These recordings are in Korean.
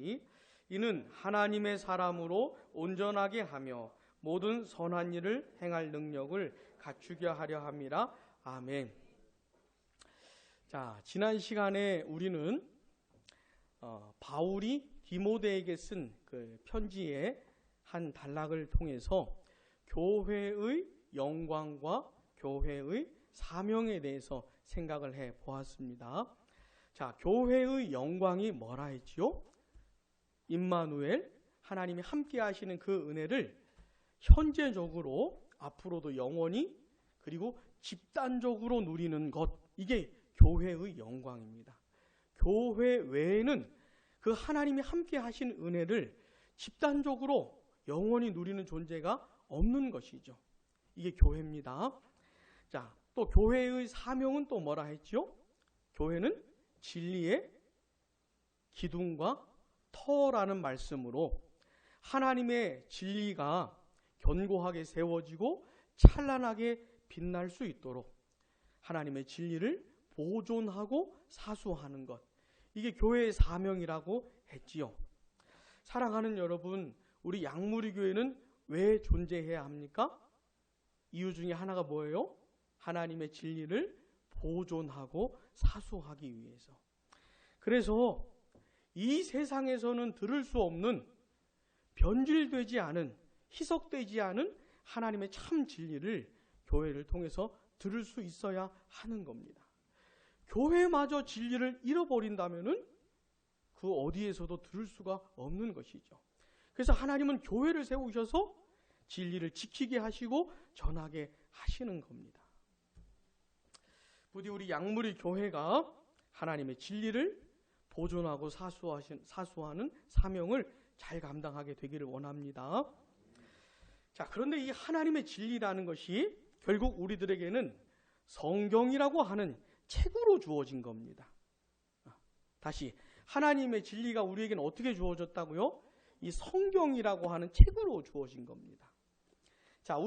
하나니 이는 하나님의 사람으로 온전하게 하며 모든 선한 일을 행할 능력을 갖추게 하려 함이라. 아멘. 자, 지난 시간에 우리는 바울이 디모데에게 쓴 그 편지의 한 단락을 통해서 교회의 영광과 교회의 사명에 대해서 생각을 해 보았습니다. 자, 교회의 영광이 뭐라 했지요? 임마누엘, 하나님이 함께 하시는 그 은혜를 현재적으로 앞으로도 영원히 그리고 집단적으로 누리는 것, 이게 교회의 영광입니다. 교회 외에는 그 하나님이 함께 하신 은혜를 집단적으로 영원히 누리는 존재가 없는 것이죠. 이게 교회입니다. 자, 또 교회의 사명은 또 뭐라 했죠? 교회는 진리의 기둥과 터라는 말씀으로 하나님의 진리가 견고하게 세워지고 찬란하게 빛날 수 있도록 하나님의 진리를 보존하고 사수하는 것, 이게 교회의 사명이라고 했지요. 사랑하는 여러분, 우리 양무리교회는 왜 존재해야 합니까? 이유 중에 하나가 뭐예요? 하나님의 진리를 보존하고 사수하기 위해서. 그래서 이 세상에서는 들을 수 없는, 변질되지 않은, 희석되지 않은 하나님의 참 진리를 교회를 통해서 들을 수 있어야 하는 겁니다. 교회마저 진리를 잃어버린다면은 그 어디에서도 들을 수가 없는 것이죠. 그래서 하나님은 교회를 세우셔서 진리를 지키게 하시고 전하게 하시는 겁니다. 부디 우리 양무리 교회가 하나님의 진리를 보존하고 사수하는 사명을 잘 감당하게 되기를 원합니다. 자, 그런데 이 하나님의 진리라는 것이 결국 우리들에게는 성경이라고 하는 책으로 주어진 겁니다. 다시, 하나님의 진리가 우리에게는 어떻게 주어졌다고요? 이 성경이라고 하는 책으로 주어진 겁니다. 자,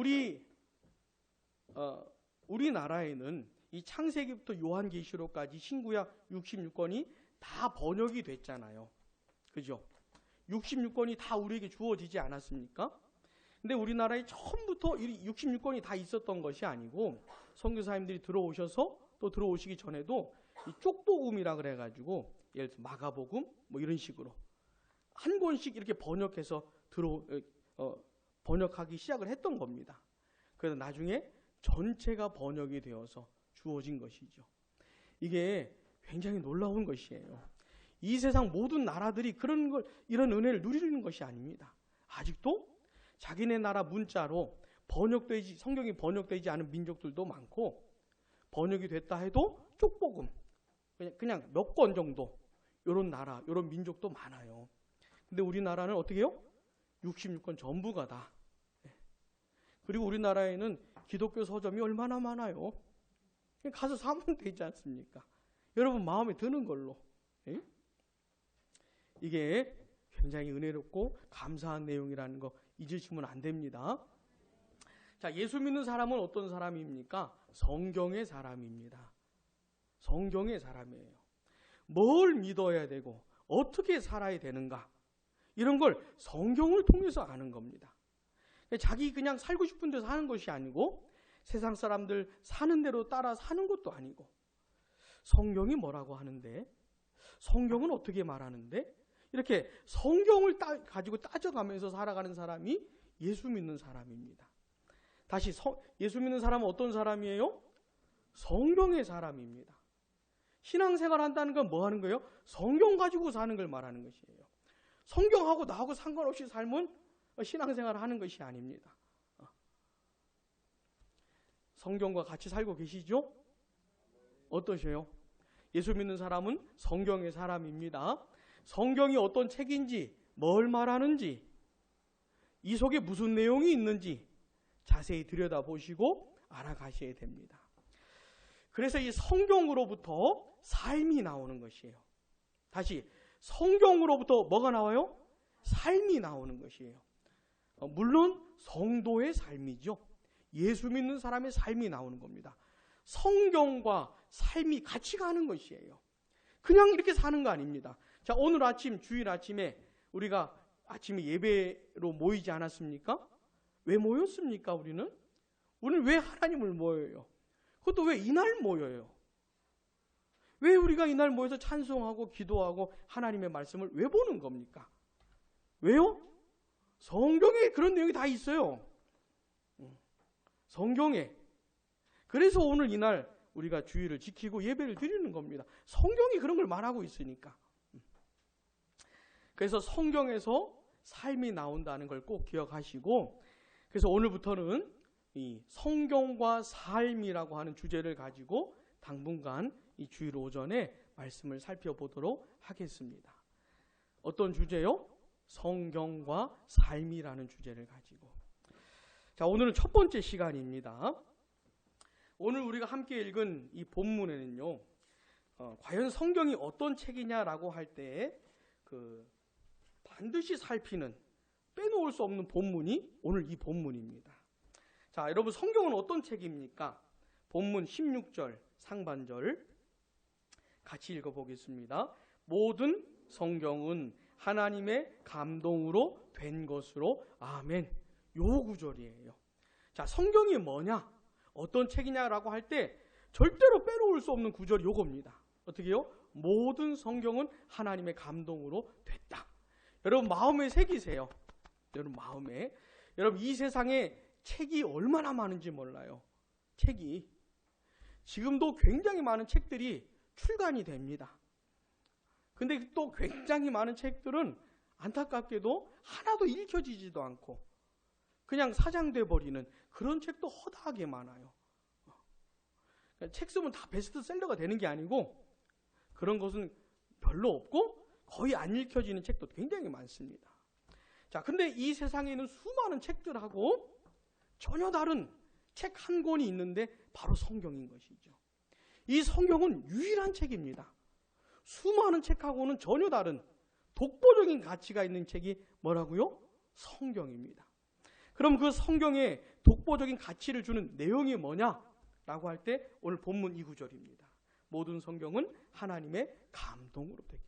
우리나라에는 이 창세기부터 요한계시록까지 신구약 66권이 다 번역이 됐잖아요. 그죠? 66권이 다 우리에게 주어지지 않았습니까? 근데 우리나라에 처음부터 66권이 다 있었던 것이 아니고 선교사님들이 들어오셔서 또 들어오시기 전에도 이 쪽복음이라 그래가지고 예를 들어 마가복음 뭐 이런 식으로 한 권씩 이렇게 번역해서 번역하기 시작을 했던 겁니다. 그래서 나중에 전체가 번역이 되어서 주어진 것이죠. 이게 굉장히 놀라운 것이에요. 이 세상 모든 나라들이 이런 은혜를 누리는 것이 아닙니다. 아직도 자기네 나라 문자로 성경이 번역되지 않은 민족들도 많고, 번역이 됐다 해도 쪽복음, 그냥 몇 권 정도, 이런 나라, 이런 민족도 많아요. 근데 우리나라는 어떻게 해요? 66권 전부가 다. 그리고 우리나라에는 기독교 서점이 얼마나 많아요. 가서 사면 되지 않습니까? 여러분 마음에 드는 걸로. 이게 굉장히 은혜롭고 감사한 내용이라는 거 잊으시면 안 됩니다. 자, 예수 믿는 사람은 어떤 사람입니까? 성경의 사람입니다. 성경의 사람이에요. 뭘 믿어야 되고 어떻게 살아야 되는가, 이런 걸 성경을 통해서 아는 겁니다. 자기 그냥 살고 싶은 데서 사는 것이 아니고 세상 사람들 사는 대로 따라 사는 것도 아니고, 성경이 뭐라고 하는데, 성경은 어떻게 말하는데, 이렇게 성경을 가지고 따져가면서 살아가는 사람이 예수 믿는 사람입니다. 다시, 예수 믿는 사람은 어떤 사람이에요? 성경의 사람입니다. 신앙생활 한다는 건 뭐 하는 거예요? 성경 가지고 사는 걸 말하는 것이에요. 성경하고 나하고 상관없이 살면 신앙생활을 하는 것이 아닙니다. 성경과 같이 살고 계시죠? 어떠세요? 예수 믿는 사람은 성경의 사람입니다. 성경이 어떤 책인지, 뭘 말하는지, 이 속에 무슨 내용이 있는지 자세히 들여다보시고 알아가셔야 됩니다. 그래서 이 성경으로부터 삶이 나오는 것이에요. 다시, 성경으로부터 뭐가 나와요? 삶이 나오는 것이에요. 물론 성도의 삶이죠. 예수 믿는 사람의 삶이 나오는 겁니다. 성경과 삶이 같이 가는 것이에요. 그냥 이렇게 사는 거 아닙니다. 자, 오늘 아침, 주일 아침에 우리가 아침에 예배로 모이지 않았습니까? 왜 모였습니까, 우리는? 우리는 왜 하나님을 모여요? 그것도 왜 이날 모여요? 왜 우리가 이날 모여서 찬송하고 기도하고 하나님의 말씀을 왜 보는 겁니까? 왜요? 성경에 그런 내용이 다 있어요. 성경에. 그래서 오늘 이날 우리가 주일을 지키고 예배를 드리는 겁니다. 성경이 그런 걸 말하고 있으니까. 그래서 성경에서 삶이 나온다는 걸 꼭 기억하시고, 그래서 오늘부터는 이 성경과 삶이라고 하는 주제를 가지고 당분간 이 주일 오전에 말씀을 살펴보도록 하겠습니다. 어떤 주제요? 성경과 삶이라는 주제를 가지고. 자, 오늘은 첫 번째 시간입니다. 오늘 우리가 함께 읽은 이 본문에는요, 과연 성경이 어떤 책이냐라고 할 때 반드시 살피는, 빼놓을 수 없는 본문이 오늘 이 본문입니다. 자, 여러분, 성경은 어떤 책입니까? 본문 16절 상반절 같이 읽어보겠습니다. 모든 성경은 하나님의 감동으로 된 것으로 아멘. 요 구절이에요. 자, 성경이 뭐냐? 어떤 책이냐라고 할 때 절대로 빼놓을 수 없는 구절이 요겁니다. 어떻게 해요? 모든 성경은 하나님의 감동으로 됐다. 여러분 마음에 새기세요. 여러분 마음에. 여러분 이 세상에 책이 얼마나 많은지 몰라요. 책이. 지금도 굉장히 많은 책들이 출간이 됩니다. 근데 또 굉장히 많은 책들은 안타깝게도 하나도 읽혀지지도 않고 그냥 사장돼 버리는 그런 책도 허다하게 많아요. 책 쓰면 다 베스트셀러가 되는 게 아니고 그런 것은 별로 없고 거의 안 읽혀지는 책도 굉장히 많습니다. 자, 근데 이 세상에 있는 수많은 책들하고 전혀 다른 책 한 권이 있는데 바로 성경인 것이죠. 이 성경은 유일한 책입니다. 수많은 책하고는 전혀 다른 독보적인 가치가 있는 책이 뭐라고요? 성경입니다. 그럼 그 성경에 독보적인 가치를 주는 내용이 뭐냐라고 할 때 오늘 본문 이 구절입니다. 모든 성경은 하나님의 감동으로 됐다.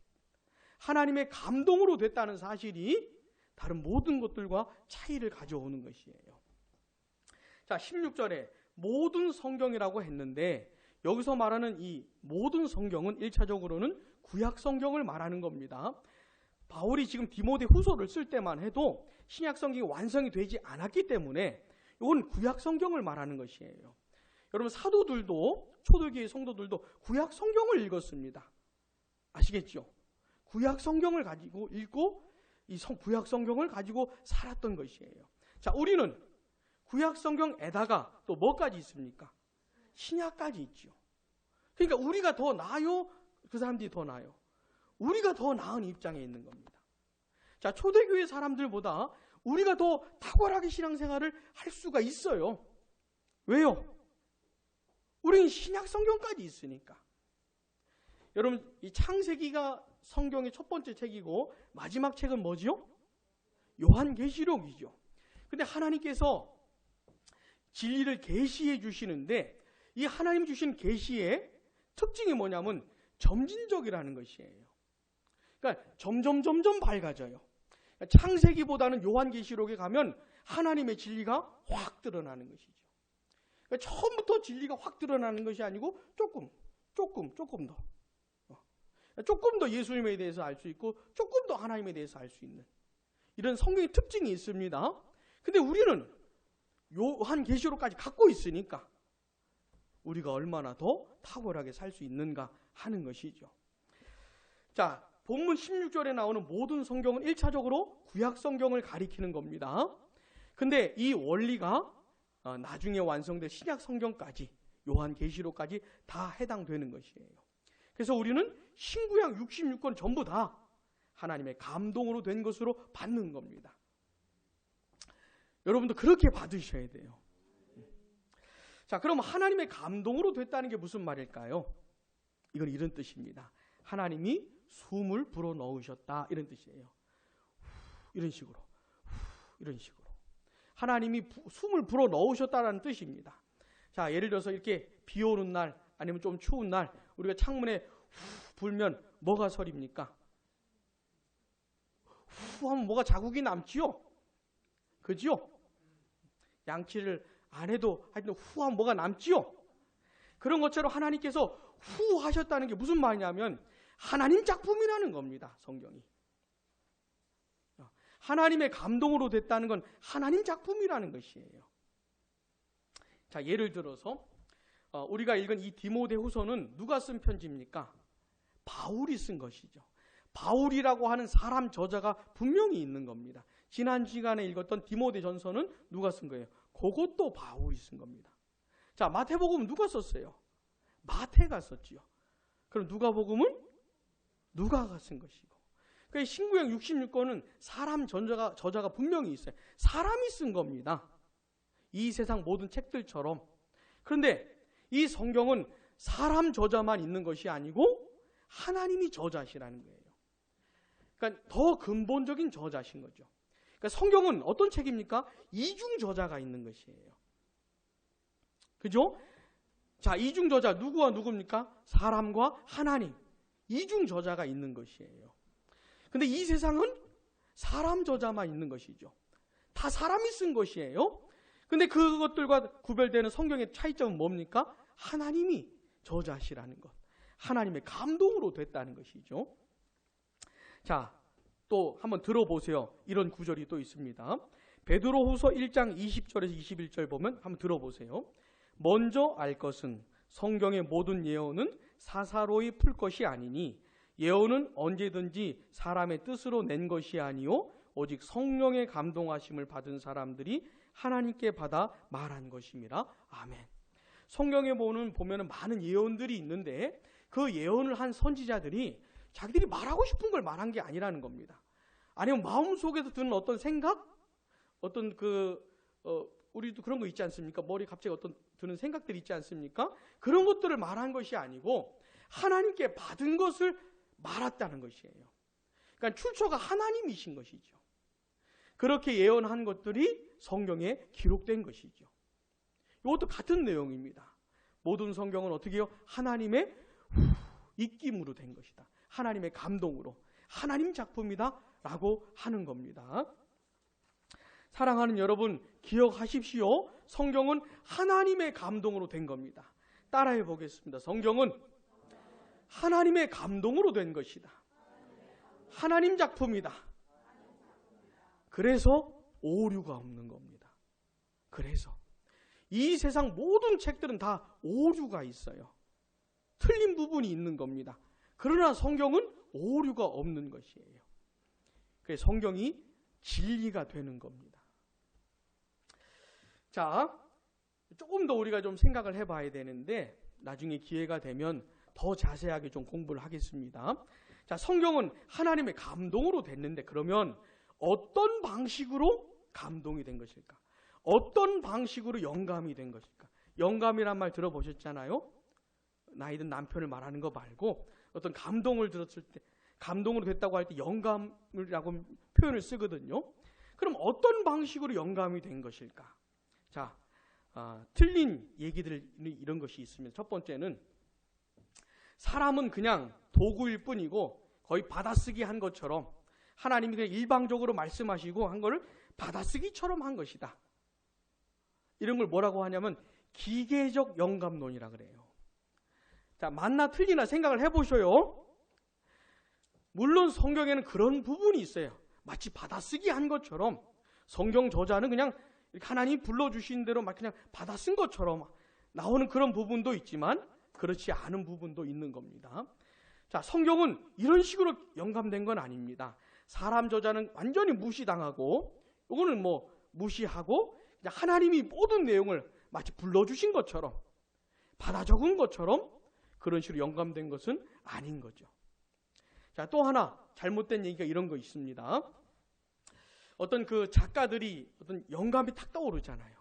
하나님의 감동으로 됐다는 사실이 다른 모든 것들과 차이를 가져오는 것이에요. 자, 16절에 모든 성경이라고 했는데 여기서 말하는 이 모든 성경은 1차적으로는 구약 성경을 말하는 겁니다. 바울이 지금 디모데 후서를 쓸 때만 해도 신약 성경이 완성이 되지 않았기 때문에 이건 구약 성경을 말하는 것이에요. 여러분 사도들도 초대교회 성도들도 구약 성경을 읽었습니다. 아시겠죠? 구약 성경을 가지고 읽고 이 구약 성경을 가지고 살았던 것이에요. 자, 우리는 구약 성경에다가 또 뭐까지 있습니까? 신약까지 있죠. 그러니까 우리가 더 나아요? 그 사람들이 더 나아요? 우리가 더 나은 입장에 있는 겁니다. 자, 초대교회 사람들보다 우리가 더 탁월하게 신앙생활을 할 수가 있어요. 왜요? 우리는 신약 성경까지 있으니까. 여러분, 이 창세기가 성경의 첫 번째 책이고 마지막 책은 뭐지요? 요한계시록이죠. 근데 하나님께서 진리를 계시해 주시는데 이 하나님 주신 계시의 특징이 뭐냐면 점진적이라는 것이에요. 그러니까 점점 밝아져요. 그러니까 창세기보다는 요한계시록에 가면 하나님의 진리가 확 드러나는 것이죠. 그러니까 처음부터 진리가 확 드러나는 것이 아니고 조금 더 예수님에 대해서 알 수 있고 조금 더 하나님에 대해서 알 수 있는 이런 성경의 특징이 있습니다. 근데 우리는 요한계시록까지 갖고 있으니까 우리가 얼마나 더 탁월하게 살 수 있는가 하는 것이죠. 자, 본문 16절에 나오는 모든 성경은 1차적으로 구약 성경을 가리키는 겁니다. 근데 이 원리가 나중에 완성될 신약 성경까지 요한계시록까지 다 해당되는 것이에요. 그래서 우리는 신구약 66권 전부 다 하나님의 감동으로 된 것으로 받는 겁니다. 여러분도 그렇게 받으셔야 돼요. 자, 그럼 하나님의 감동으로 됐다는 게 무슨 말일까요? 이건 이런 뜻입니다. 하나님이 숨을 불어 넣으셨다 이런 뜻이에요. 이런 식으로 하나님이 숨을 불어 넣으셨다라는 뜻입니다. 자, 예를 들어서 이렇게 비 오는 날 아니면 좀 추운 날 우리가 창문에 불면 뭐가 서립니까? 후하면 뭐가 자국이 남지요? 그죠? 양치를 안 해도 하여튼 후하면 뭐가 남지요? 그런 것처럼 하나님께서 후하셨다는 게 무슨 말이냐면 하나님 작품이라는 겁니다. 성경이. 하나님의 감동으로 됐다는 건 하나님 작품이라는 것이에요. 자, 예를 들어서 우리가 읽은 이 디모데후서는 누가 쓴 편지입니까? 바울이 쓴 것이죠. 바울이라고 하는 사람 저자가 분명히 있는 겁니다. 지난 시간에 읽었던 디모데전서는 누가 쓴 거예요? 그것도 바울이 쓴 겁니다. 자, 마태복음은 누가 썼어요? 마태가 썼지요. 그럼 누가복음은 누가가 쓴 것이고. 그러니까 신구약 66권은 사람 저자가 분명히 있어요. 사람이 쓴 겁니다. 이 세상 모든 책들처럼. 그런데 이 성경은 사람 저자만 있는 것이 아니고 하나님이 저자시라는 거예요. 그러니까 더 근본적인 저자신 거죠. 그러니까 성경은 어떤 책입니까? 이중 저자가 있는 것이에요. 그죠? 자, 이중 저자 누구와 누구입니까? 사람과 하나님. 이중 저자가 있는 것이에요. 근데 이 세상은 사람 저자만 있는 것이죠. 다 사람이 쓴 것이에요. 근데 그것들과 구별되는 성경의 차이점은 뭡니까? 하나님이 저자시라는 것. 하나님의 감동으로 됐다는 것이죠. 자, 또 한번 들어보세요. 이런 구절이 또 있습니다. 베드로후서 1장 20절에서 21절 보면 한번 들어보세요. 먼저 알 것은 성경의 모든 예언은 사사로이 풀 것이 아니니 예언은 언제든지 사람의 뜻으로 낸 것이 아니요 오직 성령의 감동하심을 받은 사람들이 하나님께 받아 말한 것임이라. 아멘. 성경에 보면 많은 예언들이 있는데 그 예언을 한 선지자들이 자기들이 말하고 싶은 걸 말한 게 아니라는 겁니다. 아니면 마음속에서 드는 어떤 생각? 어떤 우리도 그런 거 있지 않습니까? 머리 갑자기 어떤 드는 생각들이 있지 않습니까? 그런 것들을 말한 것이 아니고 하나님께 받은 것을 말했다는 것이에요. 그러니까 출처가 하나님이신 것이죠. 그렇게 예언한 것들이 성경에 기록된 것이죠. 이것도 같은 내용입니다. 모든 성경은 어떻게 해요? 하나님의 입김으로 된 것이다. 하나님의 감동으로. 하나님 작품이다 라고 하는 겁니다. 사랑하는 여러분, 기억하십시오. 성경은 하나님의 감동으로 된 겁니다. 따라해 보겠습니다. 성경은 하나님의 감동으로 된 것이다. 하나님 작품이다. 그래서 오류가 없는 겁니다. 그래서 이 세상 모든 책들은 다 오류가 있어요. 틀린 부분이 있는 겁니다. 그러나 성경은 오류가 없는 것이에요. 그래서 성경이 진리가 되는 겁니다. 자, 조금 더 우리가 좀 생각을 해봐야 되는데 나중에 기회가 되면 더 자세하게 좀 공부를 하겠습니다. 자, 성경은 하나님의 감동으로 됐는데 그러면 어떤 방식으로 감동이 된 것일까? 어떤 방식으로 영감이 된 것일까? 영감이란 말 들어보셨잖아요. 나이든 남편을 말하는 거 말고 어떤 감동을 들었을 때, 감동으로 됐다고 할 때 영감이라고 표현을 쓰거든요. 그럼 어떤 방식으로 영감이 된 것일까? 자, 틀린 얘기들 이런 것이 있습니다. 첫 번째는 사람은 그냥 도구일 뿐이고 거의 받아쓰기 한 것처럼 하나님이 그냥 일방적으로 말씀하시고 한 거를 받아쓰기처럼 한 것이다. 이런 걸 뭐라고 하냐면 기계적 영감론이라 그래요. 자, 맞나 틀리나 생각을 해보셔요. 물론 성경에는 그런 부분이 있어요. 마치 받아쓰기 한 것처럼 성경 저자는 그냥 하나님이 불러주신 대로 막 그냥 받아쓴 것처럼 나오는 그런 부분도 있지만 그렇지 않은 부분도 있는 겁니다. 자, 성경은 이런 식으로 영감된 건 아닙니다. 사람 저자는 완전히 무시당하고 이거는 뭐 무시하고 그냥 하나님이 모든 내용을 마치 불러주신 것처럼 받아 적은 것처럼 그런 식으로 영감된 것은 아닌 거죠. 자, 또 하나 잘못된 얘기가 이런 거 있습니다. 어떤 그 작가들이 어떤 영감이 탁 떠오르잖아요.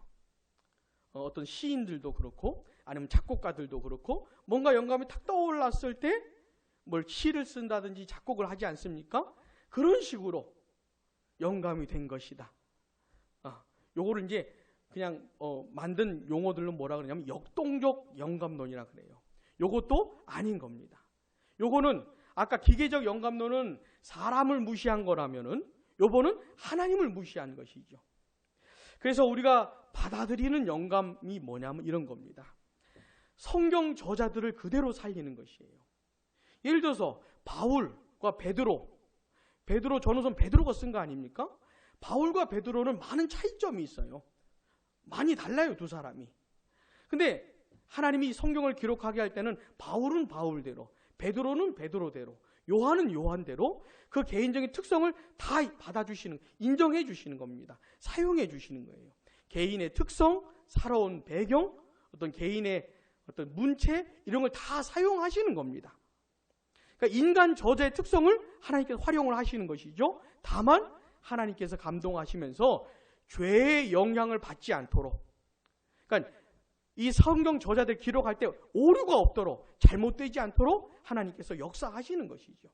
어떤 시인들도 그렇고 아니면 작곡가들도 그렇고 뭔가 영감이 탁 떠올랐을 때 뭘 시를 쓴다든지 작곡을 하지 않습니까? 그런 식으로 영감이 된 것이다. 요거를 이제 그냥 만든 용어들로 뭐라 그러냐면 역동적 영감론이라 그래요. 요것도 아닌 겁니다. 요거는 아까 기계적 영감론은 사람을 무시한 거라면은 요번은 하나님을 무시한 것이죠. 그래서 우리가 받아들이는 영감이 뭐냐면 이런 겁니다. 성경 저자들을 그대로 살리는 것이에요. 예를 들어서 바울과 베드로 전우선 베드로가 쓴 거 아닙니까? 바울과 베드로는 많은 차이점이 있어요. 많이 달라요, 두 사람이. 근데 하나님이 성경을 기록하게 할 때는 바울은 바울대로, 베드로는 베드로대로, 요한은 요한대로 그 개인적인 특성을 다 받아주시는, 인정해 주시는 겁니다. 사용해 주시는 거예요. 개인의 특성, 살아온 배경, 어떤 개인의 어떤 문체 이런 걸 다 사용하시는 겁니다. 그러니까 인간 저자의 특성을 하나님께서 활용을 하시는 것이죠. 다만 하나님께서 감동하시면서 죄의 영향을 받지 않도록, 그러니까 이 성경 저자들 기록할 때 오류가 없도록, 잘못되지 않도록 하나님께서 역사하시는 것이죠.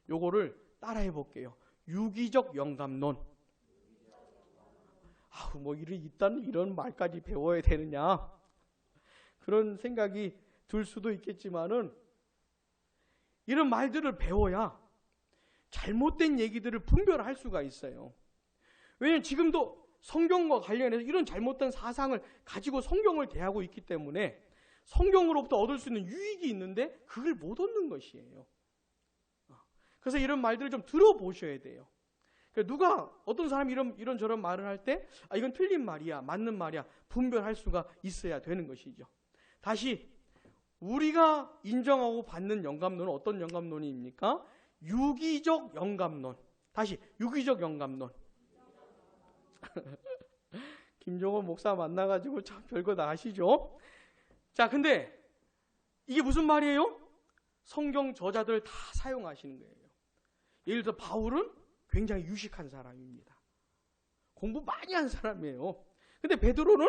요거를 따라해 볼게요. 유기적 영감론. 일단 이런 말까지 배워야 되느냐, 그런 생각이 들 수도 있겠지만은, 이런 말들을 배워야 잘못된 얘기들을 분별할 수가 있어요. 왜냐하면 지금도 성경과 관련해서 이런 잘못된 사상을 가지고 성경을 대하고 있기 때문에 성경으로부터 얻을 수 있는 유익이 있는데 그걸 못 얻는 것이에요. 그래서 이런 말들을 좀 들어보셔야 돼요. 누가 어떤 사람이 이런저런 말을 할 때 이건 틀린 말이야, 맞는 말이야 분별할 수가 있어야 되는 것이죠. 다시 우리가 인정하고 받는 영감론은 어떤 영감론입니까? 유기적 영감론. 다시 유기적 영감론. 김종원 목사 만나가지고 참 별거 다 아시죠? 자, 근데 이게 무슨 말이에요? 성경 저자들 다 사용하시는 거예요. 예를 들어 바울은 굉장히 유식한 사람입니다. 공부 많이 한 사람이에요. 근데 베드로는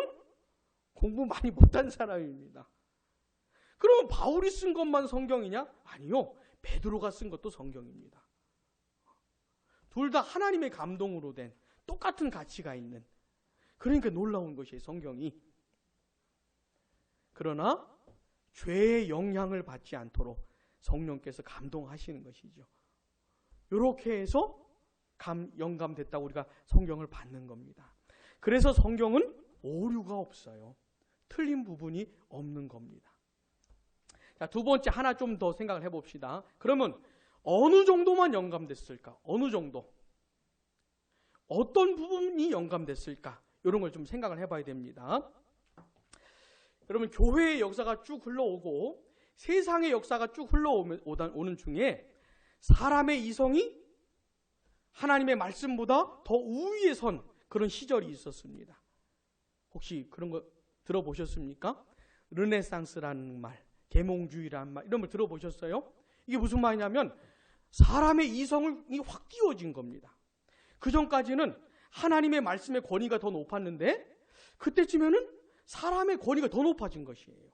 공부 많이 못한 사람입니다. 그러면 바울이 쓴 것만 성경이냐? 아니요. 베드로가 쓴 것도 성경입니다. 둘 다 하나님의 감동으로 된 똑같은 가치가 있는, 그러니까 놀라운 것이에요, 성경이. 그러나 죄의 영향을 받지 않도록 성령께서 감동하시는 것이죠. 이렇게 해서 영감됐다고 우리가 성경을 받는 겁니다. 그래서 성경은 오류가 없어요. 틀린 부분이 없는 겁니다. 자, 두 번째 하나 좀 더 생각을 해봅시다. 그러면 어느 정도만 영감됐을까? 어느 정도? 어떤 부분이 영감됐을까? 이런 걸 좀 생각을 해봐야 됩니다. 여러분, 교회의 역사가 쭉 흘러오고 세상의 역사가 쭉 흘러오는 중에 사람의 이성이 하나님의 말씀보다 더 우위에 선 그런 시절이 있었습니다. 혹시 그런 거 들어보셨습니까? 르네상스라는 말, 계몽주의라는 말, 이런 걸 들어보셨어요? 이게 무슨 말이냐면 사람의 이성이 확 띄워진 겁니다. 그 전까지는 하나님의 말씀의 권위가 더 높았는데 그때쯤에는 사람의 권위가 더 높아진 것이에요.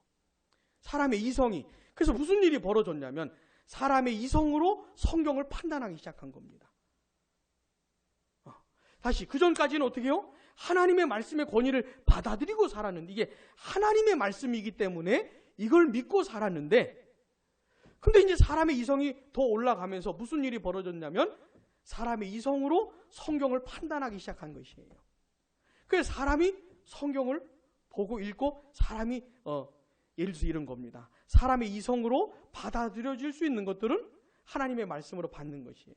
사람의 이성이. 그래서 무슨 일이 벌어졌냐면 사람의 이성으로 성경을 판단하기 시작한 겁니다. 다시 그 전까지는 어떻게 해요? 하나님의 말씀의 권위를 받아들이고 살았는데, 이게 하나님의 말씀이기 때문에 이걸 믿고 살았는데, 근데 이제 사람의 이성이 더 올라가면서 무슨 일이 벌어졌냐면 사람의 이성으로 성경을 판단하기 시작한 것이에요. 그래서 사람이 성경을 보고 읽고 사람이 예를 들어서 이런 겁니다. 사람의 이성으로 받아들여질 수 있는 것들은 하나님의 말씀으로 받는 것이에요.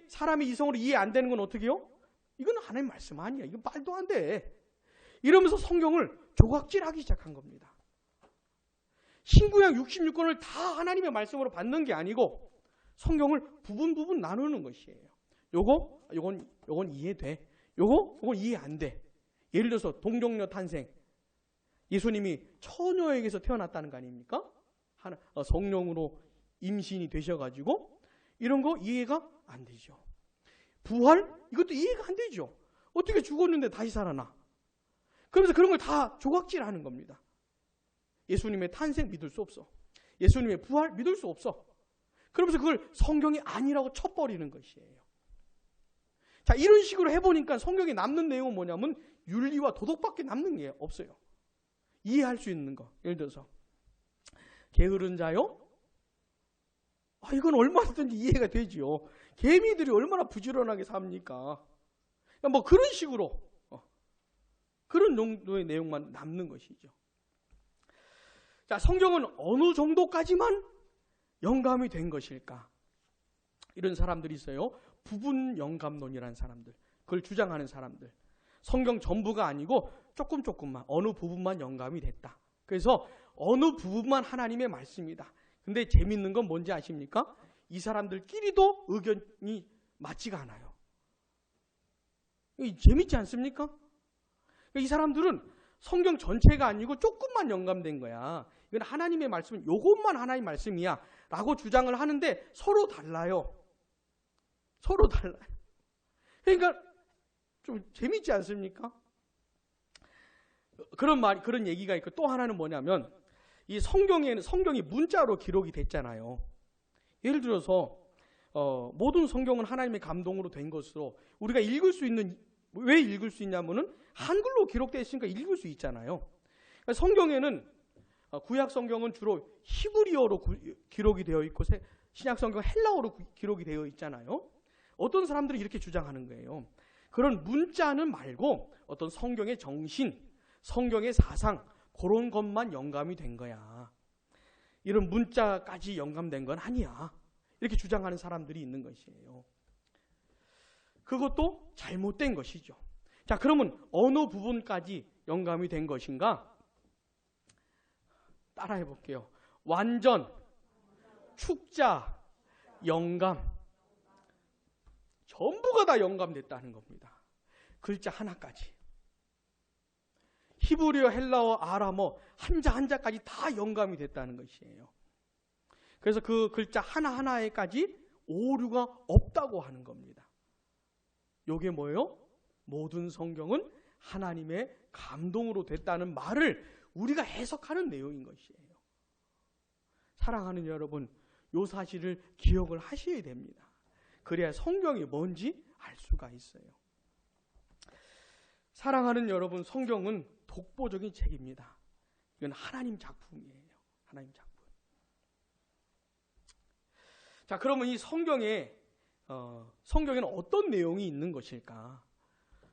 사람의 이성으로 이해 안 되는 건 어떻게 해요? 이건 하나님의 말씀 아니야. 이건 말도 안 돼. 이러면서 성경을 조각질하기 시작한 겁니다. 신구약 66권을 다 하나님의 말씀으로 받는 게 아니고 성경을 부분 나누는 것이에요. 요건 이해돼. 요건 이해 안 돼. 예를 들어서 동정녀 탄생. 예수님이 처녀에게서 태어났다는 거 아닙니까? 성령으로 임신이 되셔가지고 이런 거 이해가 안 되죠. 부활? 이것도 이해가 안 되죠. 어떻게 죽었는데 다시 살아나? 그러면서 그런 걸 다 조각질하는 겁니다. 예수님의 탄생 믿을 수 없어. 예수님의 부활 믿을 수 없어. 그러면서 그걸 성경이 아니라고 쳐버리는 것이에요. 자, 이런 식으로 해보니까 성경에 남는 내용은 뭐냐면 윤리와 도덕밖에 남는 게 없어요. 이해할 수 있는 거. 예를 들어서 게으른 자요? 이건 얼마든지 이해가 되지요. 개미들이 얼마나 부지런하게 삽니까? 뭐 그런 식으로 그런 정도의 내용만 남는 것이죠. 자, 성경은 어느 정도까지만 영감이 된 것일까? 이런 사람들이 있어요. 부분 영감론이라는 사람들, 그걸 주장하는 사람들. 성경 전부가 아니고 조금만 어느 부분만 영감이 됐다. 그래서 어느 부분만 하나님의 말씀이다. 근데 재밌는 건 뭔지 아십니까? 이 사람들끼리도 의견이 맞지가 않아요. 재밌지 않습니까? 이 사람들은 성경 전체가 아니고 조금만 영감된 거야. 이건 하나님의 말씀은 요것만 하나님의 말씀이야 라고 주장을 하는데 서로 달라요. 서로 달라요. 그러니까 좀 재밌지 않습니까? 그런 얘기가 있고, 또 하나는 뭐냐면 이 성경이 문자로 기록이 됐잖아요. 예를 들어서 모든 성경은 하나님의 감동으로 된 것으로 우리가 읽을 수 있는, 왜 읽을 수 있냐면은 한글로 기록되어 있으니까 읽을 수 있잖아요. 그러니까 성경에는 구약 성경은 주로 히브리어로 기록이 되어 있고 신약 성경은 헬라어로 기록이 되어 있잖아요. 어떤 사람들이 이렇게 주장하는 거예요. 그런 문자는 말고 어떤 성경의 정신, 성경의 사상, 그런 것만 영감이 된 거야. 이런 문자까지 영감된 건 아니야. 이렇게 주장하는 사람들이 있는 것이에요. 그것도 잘못된 것이죠. 자, 그러면 어느 부분까지 영감이 된 것인가? 따라해 볼게요. 완전, 축자, 영감. 전부가 다 영감됐다는 겁니다. 글자 하나까지. 히브리어, 헬라어, 아람어 한자 한자까지 다 영감이 됐다는 것이에요. 그래서 그 글자 하나하나에까지 오류가 없다고 하는 겁니다. 이게 뭐예요? 모든 성경은 하나님의 감동으로 됐다는 말을 우리가 해석하는 내용인 것이에요. 사랑하는 여러분, 이 사실을 기억을 하셔야 됩니다. 그래야 성경이 뭔지 알 수가 있어요. 사랑하는 여러분, 성경은 독보적인 책입니다. 이건 하나님 작품이에요. 하나님 작품. 자, 그러면 이 성경에는 어떤 내용이 있는 것일까?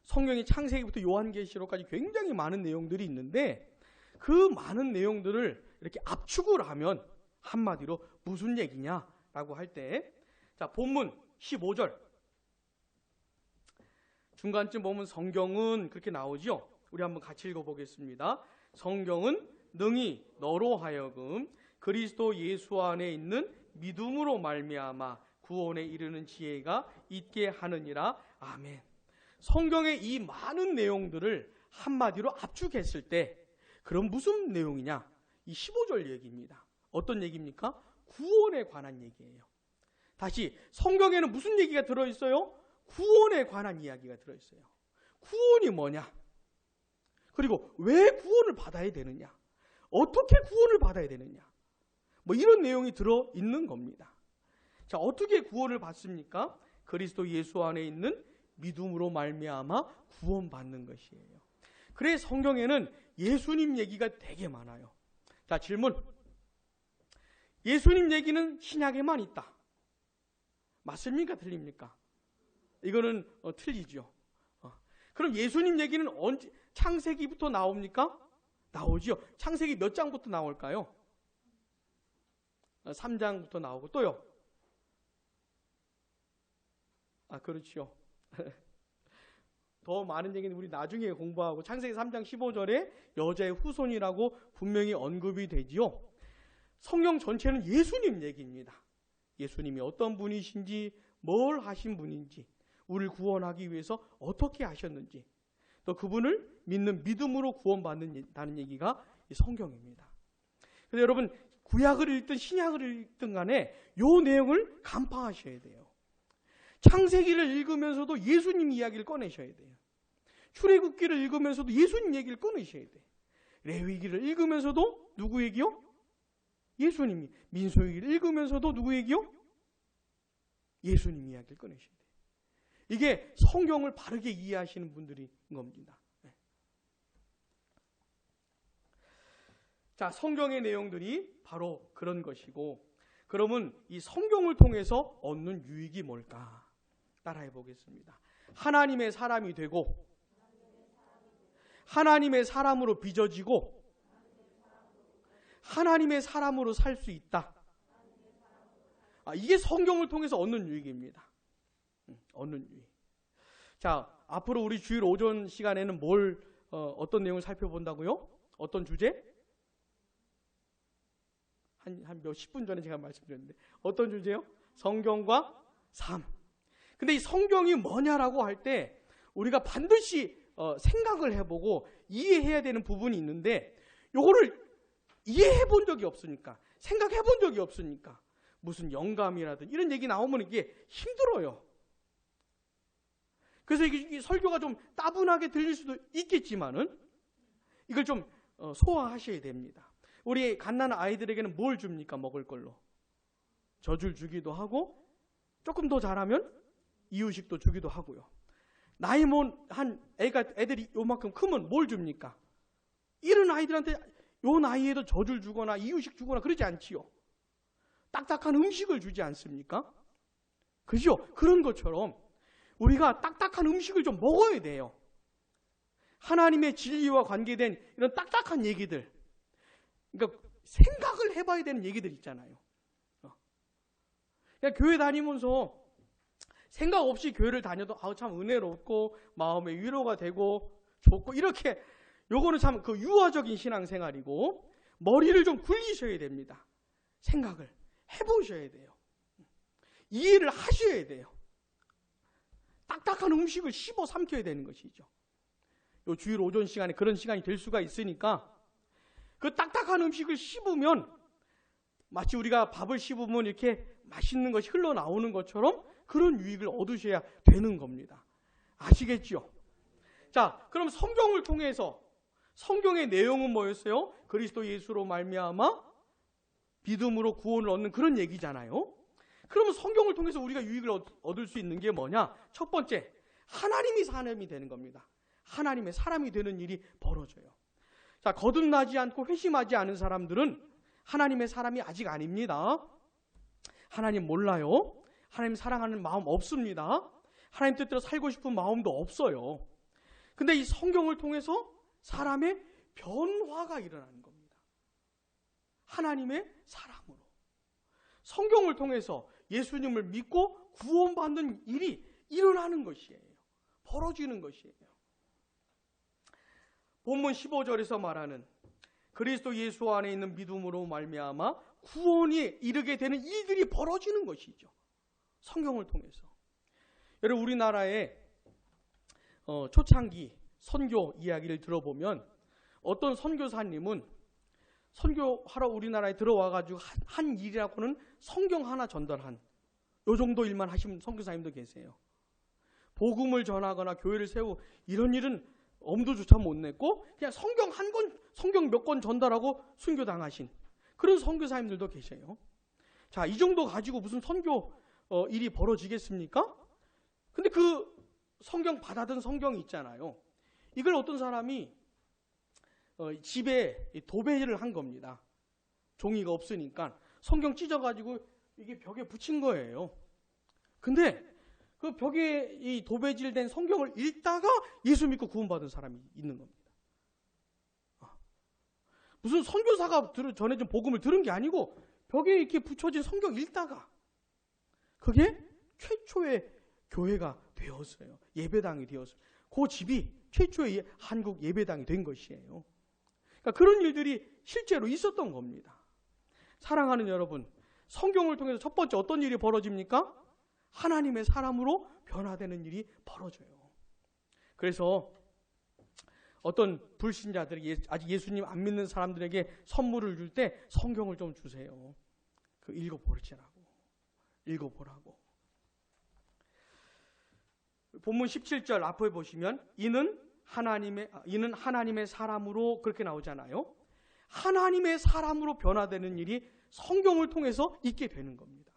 성경이 창세기부터 요한계시록까지 굉장히 많은 내용들이 있는데 그 많은 내용들을 이렇게 압축을 하면 한마디로 무슨 얘기냐라고 할 때, 자, 본문 15절 중간쯤 보면 성경은 그렇게 나오죠. 우리 한번 같이 읽어보겠습니다. 성경은 능히 너로 하여금 그리스도 예수 안에 있는 믿음으로 말미암아 구원에 이르는 지혜가 있게 하느니라. 아멘. 성경의 이 많은 내용들을 한마디로 압축했을 때 그럼 무슨 내용이냐? 이 15절 얘기입니다. 어떤 얘기입니까? 구원에 관한 얘기예요. 다시, 성경에는 무슨 얘기가 들어있어요? 구원에 관한 이야기가 들어있어요. 구원이 뭐냐? 그리고 왜 구원을 받아야 되느냐? 어떻게 구원을 받아야 되느냐? 뭐 이런 내용이 들어있는 겁니다. 자, 어떻게 구원을 받습니까? 그리스도 예수 안에 있는 믿음으로 말미암아 구원받는 것이에요. 그래서 성경에는 예수님 얘기가 되게 많아요. 자, 질문. 예수님 얘기는 신약에만 있다. 맞습니까? 틀립니까? 이거는 틀리죠. 그럼 예수님 얘기는 언제, 창세기부터 나옵니까? 나오죠. 창세기 몇 장부터 나올까요? 3장부터 나오고 또요. 그렇죠. 더 많은 얘기는 우리 나중에 공부하고, 창세기 3장 15절에 여자의 후손이라고 분명히 언급이 되지요. 성경 전체는 예수님 얘기입니다. 예수님이 어떤 분이신지, 뭘 하신 분인지, 우리를 구원하기 위해서 어떻게 하셨는지, 또 그분을 믿는 믿음으로 구원받는다는 얘기가 이 성경입니다. 그래서 여러분, 구약을 읽든 신약을 읽든 간에 이 내용을 간파하셔야 돼요. 창세기를 읽으면서도 예수님 이야기를 꺼내셔야 돼요. 출애굽기를 읽으면서도 예수님 얘기를 꺼내셔야 돼요. 레위기를 읽으면서도 누구 얘기요? 예수님이. 민수기를 읽으면서도 누구 얘기요? 예수님 이야기를 꺼내셔야 돼요. 이게 성경을 바르게 이해하시는 분들인 겁니다. 자, 성경의 내용들이 바로 그런 것이고, 그러면 이 성경을 통해서 얻는 유익이 뭘까? 따라해 보겠습니다. 하나님의 사람이 되고 하나님의 사람으로 빚어지고 하나님의 사람으로 살 수 있다. 이게 성경을 통해서 얻는 유익입니다. 얻는 유익. 자, 앞으로 우리 주일 오전 시간에는 어떤 내용을 살펴본다고요? 어떤 주제? 한 몇십 분 전에 제가 말씀드렸는데 어떤 주제요? 성경과 삶. 근데 이 성경이 뭐냐라고 할 때 우리가 반드시 생각을 해보고 이해해야 되는 부분이 있는데 요거를 이해해 본 적이 없으니까, 생각해 본 적이 없으니까 무슨 영감이라든 이런 얘기 나오면 이게 힘들어요. 그래서 이 설교가 좀 따분하게 들릴 수도 있겠지만은 이걸 좀 소화하셔야 됩니다. 우리 갓난아는 아이들에게는 뭘 줍니까? 먹을 걸로. 젖을 주기도 하고 조금 더 자라면 이유식도 주기도 하고요. 나이 한 애들이 요만큼 크면 뭘 줍니까? 이런 아이들한테 요 나이에도 젖을 주거나 이유식 주거나 그러지 않지요. 딱딱한 음식을 주지 않습니까? 그죠? 그런 것처럼 우리가 딱딱한 음식을 좀 먹어야 돼요. 하나님의 진리와 관계된 이런 딱딱한 얘기들, 그러니까 생각을 해봐야 되는 얘기들 있잖아요. 그냥 교회 다니면서 생각 없이 교회를 다녀도 참 은혜롭고 마음에 위로가 되고 좋고 이렇게, 요거는 참 그 유아적인 신앙생활이고 머리를 좀 굴리셔야 됩니다. 생각을 해보셔야 돼요. 이해를 하셔야 돼요. 딱딱한 음식을 씹어 삼켜야 되는 것이죠. 요 주일 오전 시간에 그런 시간이 될 수가 있으니까 그 딱딱한 음식을 씹으면 마치 우리가 밥을 씹으면 이렇게 맛있는 것이 흘러나오는 것처럼 그런 유익을 얻으셔야 되는 겁니다. 아시겠죠? 자, 그럼 성경을 통해서 성경의 내용은 뭐였어요? 그리스도 예수로 말미암아 믿음으로 구원을 얻는 그런 얘기잖아요. 그러면 성경을 통해서 우리가 유익을 얻을 수 있는 게 뭐냐? 첫 번째, 하나님이 사람이 되는 겁니다. 하나님의 사람이 되는 일이 벌어져요. 자, 거듭나지 않고 회심하지 않은 사람들은 하나님의 사람이 아직 아닙니다. 하나님 몰라요. 하나님 사랑하는 마음 없습니다. 하나님 뜻대로 살고 싶은 마음도 없어요. 근데 이 성경을 통해서 사람의 변화가 일어나는 겁니다. 하나님의 사람으로. 성경을 통해서 예수님을 믿고 구원받는 일이 일어나는 것이에요. 벌어지는 것이에요. 본문 15절에서 말하는 그리스도 예수 안에 있는 믿음으로 말미암아 구원이 이르게 되는 일들이 벌어지는 것이죠. 성경을 통해서. 여러분, 우리나라의 초창기 선교 이야기를 들어보면 어떤 선교사님은 선교하러 우리나라에 들어와가지고 한 일이라고는 성경 하나 전달한 요 정도 일만 하시는 선교사님도 계세요. 복음을 전하거나 교회를 세우고 이런 일은 엄두조차 못 냈고 그냥 성경 한 권, 성경 몇 권 전달하고 순교당하신 그런 선교사님들도 계세요. 자, 이 정도 가지고 무슨 선교 일이 벌어지겠습니까? 근데 그 성경 받아든 성경이 있잖아요. 이걸 어떤 사람이 집에 도배를 한 겁니다. 종이가 없으니까 성경 찢어가지고 이게 벽에 붙인 거예요. 근데 그 벽에 이 도배질된 성경을 읽다가 예수 믿고 구원받은 사람이 있는 겁니다. 무슨 선교사가 전해진 복음을 들은 게 아니고 벽에 이렇게 붙여진 성경 읽다가 그게 최초의 교회가 되었어요. 예배당이 되었어요. 그 집이 최초의 한국 예배당이 된 것이에요. 그러니까 그런 일들이 실제로 있었던 겁니다. 사랑하는 여러분, 성경을 통해서 첫 번째 어떤 일이 벌어집니까? 하나님의 사람으로 변화되는 일이 벌어져요. 그래서 어떤 불신자들이 아직 예수님 안 믿는 사람들에게 선물을 줄 때 성경을 좀 주세요. 그 읽어보라고. 본문 17절 앞에 보시면 이는 하나님의 사람으로 그렇게 나오잖아요. 하나님의 사람으로 변화되는 일이 성경을 통해서 있게 되는 겁니다.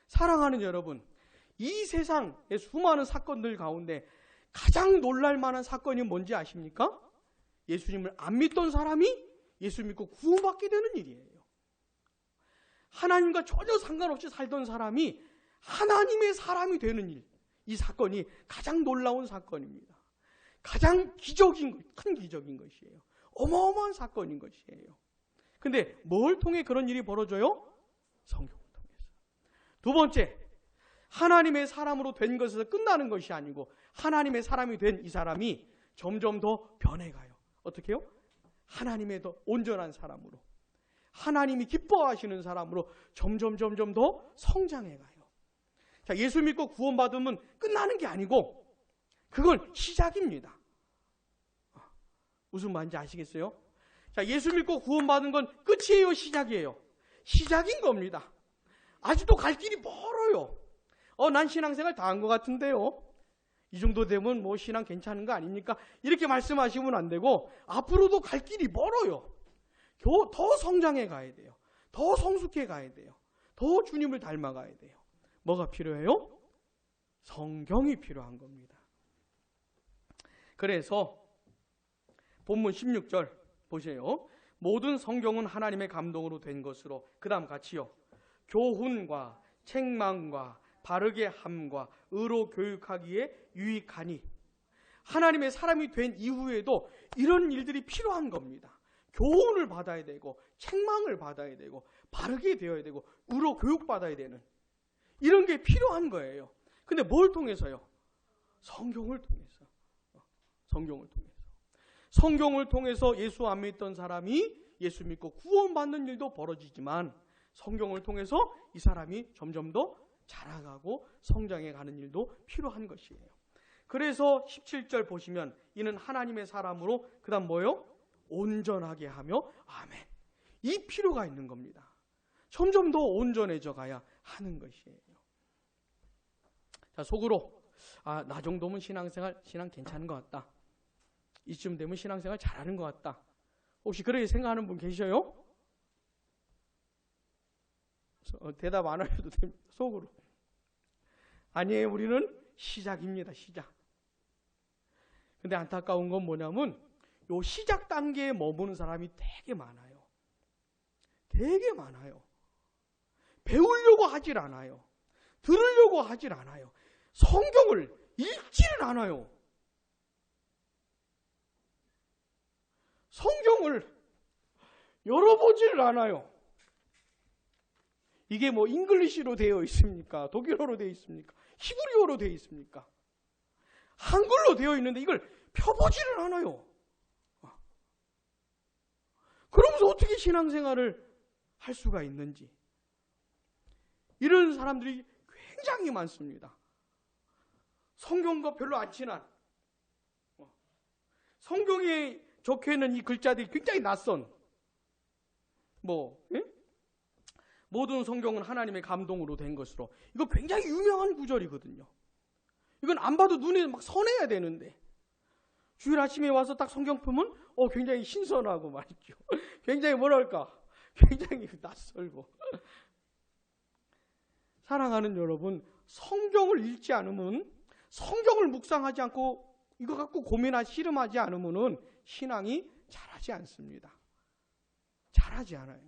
사랑하는 여러분, 이 세상의 수많은 사건들 가운데 가장 놀랄 만한 사건이 뭔지 아십니까? 예수님을 안 믿던 사람이 예수 믿고 구원받게 되는 일이에요. 하나님과 전혀 상관없이 살던 사람이 하나님의 사람이 되는 일, 이 사건이 가장 놀라운 사건입니다. 가장 큰 기적인 것이에요. 어마어마한 사건인 것이에요. 근데 뭘 통해 그런 일이 벌어져요? 성경을 통해서. 두 번째, 하나님의 사람으로 된 것에서 끝나는 것이 아니고 하나님의 사람이 된 이 사람이 점점 더 변해가요. 어떻게 해요? 하나님의 더 온전한 사람으로, 하나님이 기뻐하시는 사람으로 점점 더 성장해가요. 자, 예수 믿고 구원받으면 끝나는 게 아니고 그건 시작입니다. 무슨 말인지 아시겠어요? 자, 예수 믿고 구원받은 건 끝이에요, 시작이에요? 시작인 겁니다. 아직도 갈 길이 멀어요. 난 신앙생활 다 한 것 같은데요. 이 정도 되면 뭐 신앙 괜찮은 거 아닙니까? 이렇게 말씀하시면 안 되고 앞으로도 갈 길이 멀어요. 더 성장해 가야 돼요. 더 성숙해 가야 돼요. 더 주님을 닮아가야 돼요. 뭐가 필요해요? 성경이 필요한 겁니다. 그래서 본문 16절 보세요. 모든 성경은 하나님의 감동으로 된 것으로 그 다음 같이요. 교훈과 책망과 바르게 함과 의로 교육하기에 유익하니. 하나님의 사람이 된 이후에도 이런 일들이 필요한 겁니다. 교훈을 받아야 되고 책망을 받아야 되고 바르게 되어야 되고 의로 교육받아야 되는 이런 게 필요한 거예요. 근데 뭘 통해서요? 성경을 통해서. 성경을 통해서. 성경을 통해서 예수 안 믿던 사람이 예수 믿고 구원받는 일도 벌어지지만 성경을 통해서 이 사람이 점점 더 자라가고 성장해 가는 일도 필요한 것이에요. 그래서 17절 보시면 이는 하나님의 사람으로 그 다음 뭐예요? 온전하게 하며 아멘. 이 필요가 있는 겁니다. 점점 더 온전해져 가야 하는 것이에요. 자, 속으로 나 정도면 신앙 괜찮은 것 같다. 이쯤 되면 신앙생활 잘하는 것 같다. 혹시 그렇게 생각하는 분 계셔요? 대답 안 하셔도 됩니다. 속으로. 아니에요. 우리는 시작입니다. 시작. 근데 안타까운 건 뭐냐면 요 시작 단계에 머무는 사람이 되게 많아요. 되게 많아요. 배우려고 하질 않아요. 들으려고 하질 않아요. 성경을 읽지는 않아요. 성경을 열어보지를 않아요. 이게 뭐 잉글리시로 되어 있습니까? 독일어로 되어 있습니까? 히브리어로 되어 있습니까? 한글로 되어 있는데 이걸 펴보지를 않아요. 그러면서 어떻게 신앙생활을 할 수가 있는지. 이런 사람들이 굉장히 많습니다. 성경과 별로 안 친한, 성경에 적혀있는 이 글자들이 굉장히 낯선, 모든 성경은 하나님의 감동으로 된 것으로. 이거 굉장히 유명한 구절이거든요. 이건 안 봐도 눈에 막 선해야 되는데 주일 아침에 와서 딱 성경 펴면 굉장히 신선하고 말이죠. 굉장히 굉장히 낯설고. 사랑하는 여러분, 성경을 읽지 않으면, 성경을 묵상하지 않고 이거 갖고 씨름하지 않으면 신앙이 자라지 않습니다. 자라지 않아요.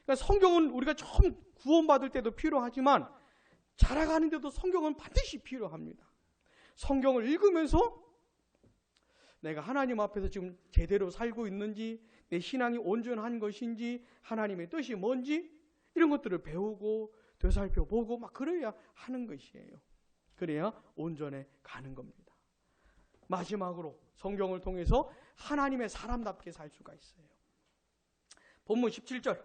그러니까 성경은 우리가 처음 구원받을 때도 필요하지만 자라가는데도 성경은 반드시 필요합니다. 성경을 읽으면서 내가 하나님 앞에서 지금 제대로 살고 있는지, 내 신앙이 온전한 것인지, 하나님의 뜻이 뭔지 이런 것들을 배우고 되살펴보고 막 그래야 하는 것이에요. 그래야 온전해 가는 겁니다. 마지막으로 성경을 통해서 하나님의 사람답게 살 수가 있어요. 본문 17절.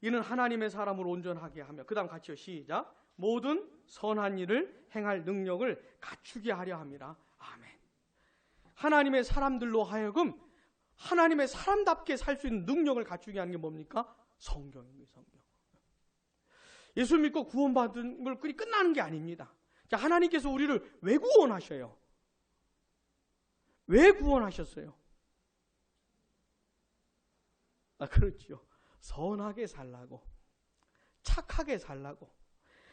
이는 하나님의 사람으로 온전하게 하며, 그 다음 같이요. 시작. 모든 선한 일을 행할 능력을 갖추게 하려 함이라. 아멘. 하나님의 사람들로 하여금 하나님의 사람답게 살 수 있는 능력을 갖추게 하는 게 뭡니까? 성경입니다. 성경. 예수 믿고 구원받은 걸 끝나는 게 아닙니다. 자, 하나님께서 우리를 왜 구원하셔요? 왜 구원하셨어요? 그렇죠. 선하게 살라고, 착하게 살라고.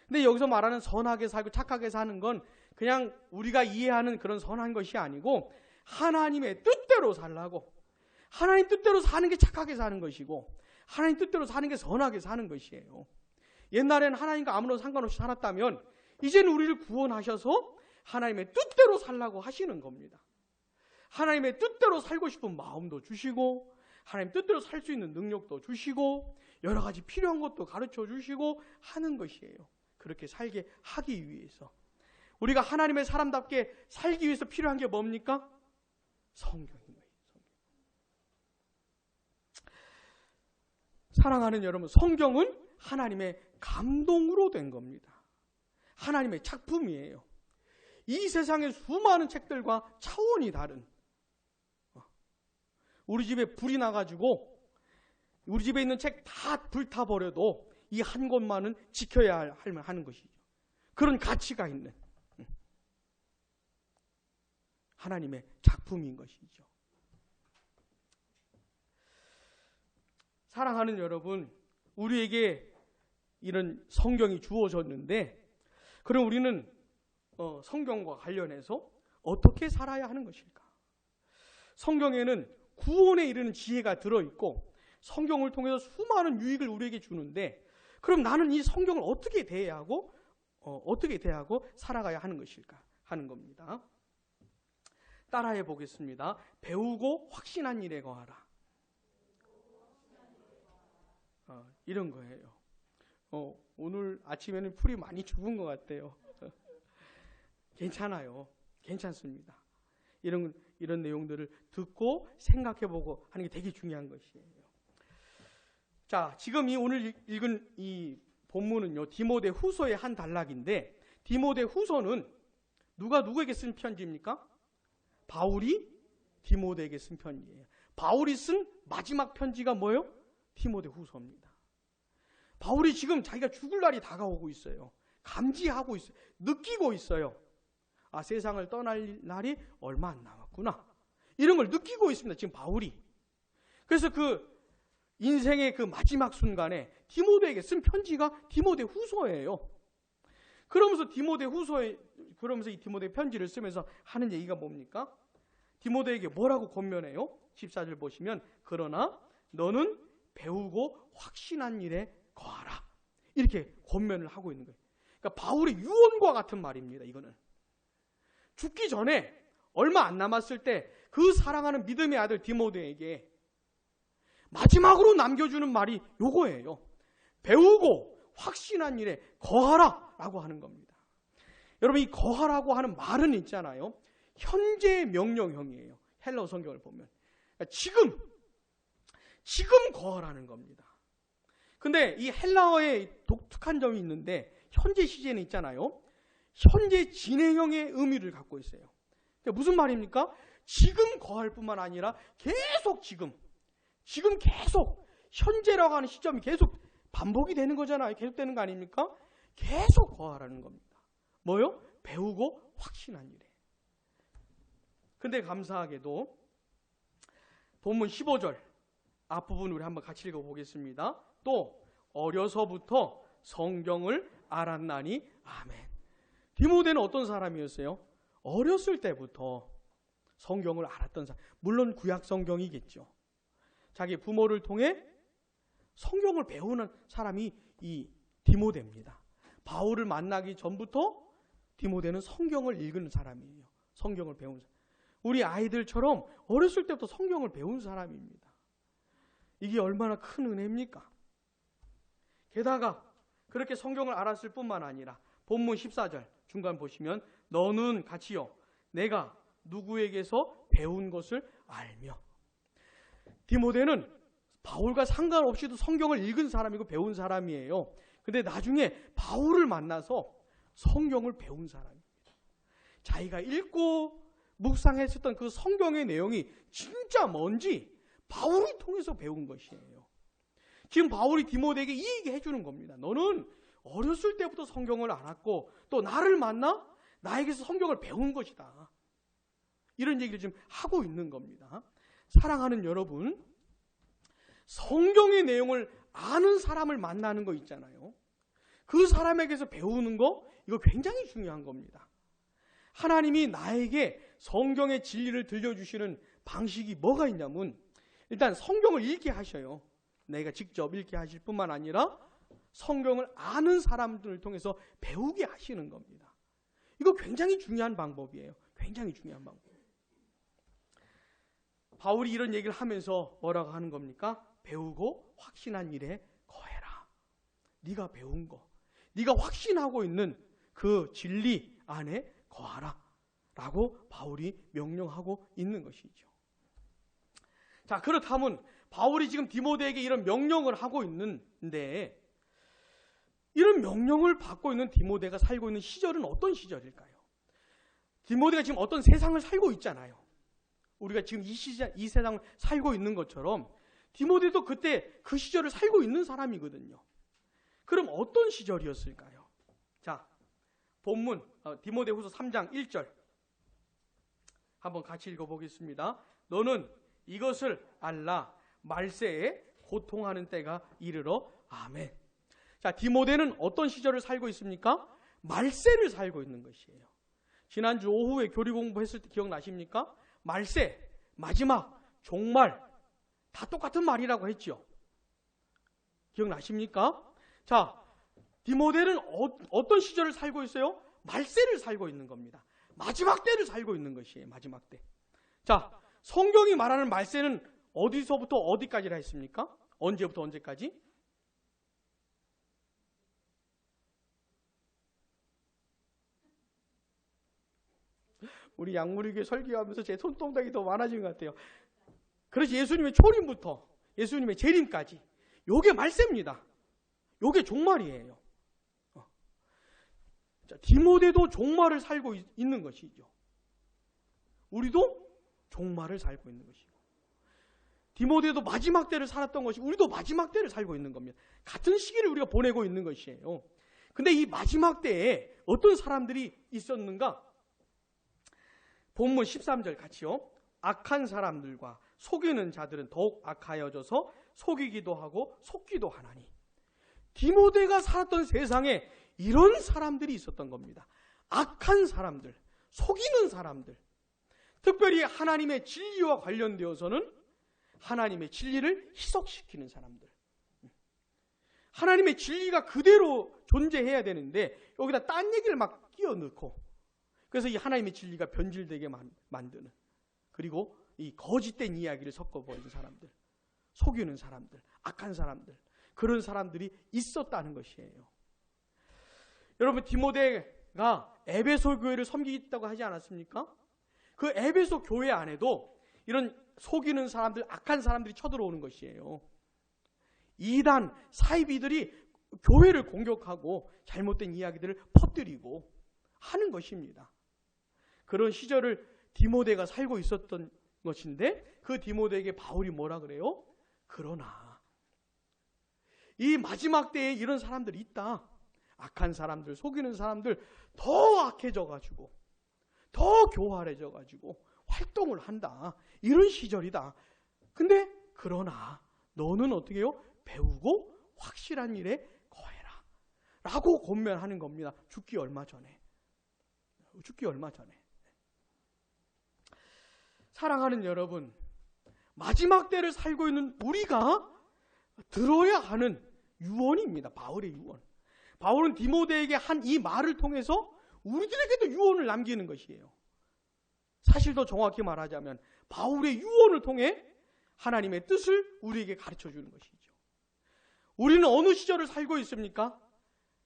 근데 여기서 말하는 선하게 살고 착하게 사는 건 그냥 우리가 이해하는 그런 선한 것이 아니고 하나님의 뜻대로 살라고. 하나님 뜻대로 사는 게 착하게 사는 것이고, 하나님 뜻대로 사는 게 선하게 사는 것이에요. 옛날에는 하나님과 아무런 상관없이 살았다면 이제는 우리를 구원하셔서 하나님의 뜻대로 살라고 하시는 겁니다. 하나님의 뜻대로 살고 싶은 마음도 주시고 하나님 뜻대로 살 수 있는 능력도 주시고 여러 가지 필요한 것도 가르쳐 주시고 하는 것이에요. 그렇게 살게 하기 위해서. 우리가 하나님의 사람답게 살기 위해서 필요한 게 뭡니까? 성경인 거예요. 사랑하는 여러분, 성경은 하나님의 감동으로 된 겁니다. 하나님의 작품이에요. 이 세상의 수많은 책들과 차원이 다른, 우리 집에 불이 나가지고 우리 집에 있는 책 다 불타버려도 이 한 권만은 지켜야 하는 것이죠. 그런 가치가 있는 하나님의 작품인 것이죠. 사랑하는 여러분, 우리에게 이런 성경이 주어졌는데 그럼 우리는 성경과 관련해서 어떻게 살아야 하는 것일까? 성경에는 구원에 이르는 지혜가 들어있고 성경을 통해서 수많은 유익을 우리에게 주는데 그럼 나는 이 성경을 어떻게 대하고 살아가야 하는 것일까 하는 겁니다. 따라해 보겠습니다. 배우고 확신한 일에 거하라. 이런 거예요. 오늘 아침에는 풀이 많이 죽은 것 같아요. 괜찮아요. 괜찮습니다. 이런 내용들을 듣고 생각해보고 하는 게 되게 중요한 것이에요. 자, 지금 오늘 읽은 이 본문은요, 디모데 후서의 한 단락인데, 디모데 후서는 누가 누구에게 쓴 편지입니까? 바울이 디모데에게 쓴 편지예요. 바울이 쓴 마지막 편지가 뭐예요? 디모데 후서입니다. 바울이 지금 자기가 죽을 날이 다가오고 있어요. 감지하고 있어요. 느끼고 있어요. 아, 세상을 떠날 날이 얼마 안 남았구나. 이런 걸 느끼고 있습니다. 지금 바울이. 그래서 그 인생의 그 마지막 순간에 디모데에게 쓴 편지가 디모데 후서예요. 그러면서 이 디모데 편지를 쓰면서 하는 얘기가 뭡니까? 디모데에게 뭐라고 권면해요? 14절 보시면 그러나 너는 배우고 확신한 일에 거하라. 이렇게 권면을 하고 있는 거예요. 그러니까 바울의 유언과 같은 말입니다. 이거는. 죽기 전에 얼마 안 남았을 때 그 사랑하는 믿음의 아들 디모데에게 마지막으로 남겨주는 말이 요거예요. 배우고 확신한 일에 거하라 라고 하는 겁니다. 여러분, 이 거하라고 하는 말은 있잖아요. 현재 명령형이에요. 헬라어 성경을 보면. 그러니까 지금 거하라는 겁니다. 근데 이 헬라어에 독특한 점이 있는데 현재 시제는 있잖아요. 현재 진행형의 의미를 갖고 있어요. 그러니까 무슨 말입니까? 지금 거할 뿐만 아니라 계속 지금 계속 현재라고 하는 시점이 계속 반복이 되는 거잖아요. 계속 되는 거 아닙니까? 계속 거하라는 겁니다. 뭐요? 배우고 확신한 일에. 근데 감사하게도 본문 15절 앞부분 우리 한번 같이 읽어보겠습니다. 또 어려서부터 성경을 알았나니 아멘. 디모데는 어떤 사람이었어요? 어렸을 때부터 성경을 알았던 사람. 물론 구약 성경이겠죠. 자기 부모를 통해 성경을 배우는 사람이 이 디모데입니다. 바울을 만나기 전부터 디모데는 성경을 읽는 사람이에요. 성경을 배운 사람. 우리 아이들처럼 어렸을 때부터 성경을 배운 사람입니다. 이게 얼마나 큰 은혜입니까? 게다가 그렇게 성경을 알았을 뿐만 아니라 본문 14절 중간 보시면 너는 같이요 내가 누구에게서 배운 것을 알며. 디모데는 바울과 상관없이도 성경을 읽은 사람이고 배운 사람이에요. 근데 나중에 바울을 만나서 성경을 배운 사람입니다. 자기가 읽고 묵상했었던 그 성경의 내용이 진짜 뭔지 바울을 통해서 배운 것이에요. 지금 바울이 디모데에게 이 얘기 해주는 겁니다. 너는 어렸을 때부터 성경을 알았고 또 나를 만나 나에게서 성경을 배운 것이다. 이런 얘기를 지금 하고 있는 겁니다. 사랑하는 여러분, 성경의 내용을 아는 사람을 만나는 거 있잖아요. 그 사람에게서 배우는 거, 이거 굉장히 중요한 겁니다. 하나님이 나에게 성경의 진리를 들려주시는 방식이 뭐가 있냐면 일단 성경을 읽게 하셔요. 내가 직접 읽게 하실 뿐만 아니라 성경을 아는 사람들을 통해서 배우게 하시는 겁니다. 이거 굉장히 중요한 방법이에요. 굉장히 중요한 방법. 바울이 이런 얘기를 하면서 뭐라고 하는 겁니까? 배우고 확신한 일에 거해라. 네가 배운 거, 네가 확신하고 있는 그 진리 안에 거하라 라고 바울이 명령하고 있는 것이죠. 자, 그렇다면 바울이 지금 디모데에게 이런 명령을 하고 있는데, 이런 명령을 받고 있는 디모데가 살고 있는 시절은 어떤 시절일까요? 디모데가 지금 어떤 세상을 살고 있잖아요. 우리가 지금 이 세상을 살고 있는 것처럼 디모데도 그때 그 시절을 살고 있는 사람이거든요. 그럼 어떤 시절이었을까요? 자, 본문 디모데후서 3장 1절 한번 같이 읽어보겠습니다. 너는 이것을 알라, 말세에 고통하는 때가 이르러. 아멘. 자, 디모데는 어떤 시절을 살고 있습니까? 말세를 살고 있는 것이에요. 지난주 오후에 교리 공부했을 때 기억나십니까? 말세, 마지막, 종말 다 똑같은 말이라고 했죠. 기억나십니까? 자, 디모데는 어떤 시절을 살고 있어요? 말세를 살고 있는 겁니다. 마지막 때를 살고 있는 것이에요. 마지막 때. 자, 성경이 말하는 말세는 어디서부터 어디까지라 했습니까? 언제부터 언제까지? 우리 양무리교회 설교하면서 제 손동작이 더 많아진 것 같아요. 그래서 예수님의 초림부터 예수님의 재림까지 요게 말세입니다. 요게 종말이에요. 자, 디모데도 종말을 살고 있는 것이죠. 우리도 종말을 살고 있는 것이고, 디모데도 마지막 때를 살았던 것이 우리도 마지막 때를 살고 있는 겁니다. 같은 시기를 우리가 보내고 있는 것이에요. 근데 이 마지막 때에 어떤 사람들이 있었는가? 본문 13절 같이요. 악한 사람들과 속이는 자들은 더욱 악하여져서 속이기도 하고 속기도 하나니. 디모데가 살았던 세상에 이런 사람들이 있었던 겁니다. 악한 사람들, 속이는 사람들, 특별히 하나님의 진리와 관련되어서는 하나님의 진리를 희석시키는 사람들. 하나님의 진리가 그대로 존재해야 되는데 여기다 딴 얘기를 막 끼워 넣고, 그래서 이 하나님의 진리가 변질되게 만드는, 그리고 이 거짓된 이야기를 섞어버리는 사람들, 속이는 사람들, 악한 사람들, 그런 사람들이 있었다는 것이에요. 여러분, 디모데가 에베소 교회를 섬기겠다고 하지 않았습니까? 그 에베소 교회 안에도 이런 속이는 사람들, 악한 사람들이 쳐들어오는 것이에요. 이단, 사이비들이 교회를 공격하고 잘못된 이야기들을 퍼뜨리고 하는 것입니다. 그런 시절을 디모데가 살고 있었던 것인데, 그 디모데에게 바울이 뭐라 그래요? 그러나 이 마지막 때에 이런 사람들이 있다. 악한 사람들, 속이는 사람들 더 악해져가지고 더 교활해져가지고 활동을 한다. 이런 시절이다. 근데 그러나 너는 어떻게 해요? 배우고 확실한 일에 거해라 라고 권면하는 겁니다. 죽기 얼마 전에. 사랑하는 여러분, 마지막 때를 살고 있는 우리가 들어야 하는 유언입니다. 바울의 유언. 바울은 디모데에게 한 이 말을 통해서 우리들에게도 유언을 남기는 것이에요. 사실 더 정확히 말하자면 바울의 유언을 통해 하나님의 뜻을 우리에게 가르쳐 주는 것이죠. 우리는 어느 시절을 살고 있습니까?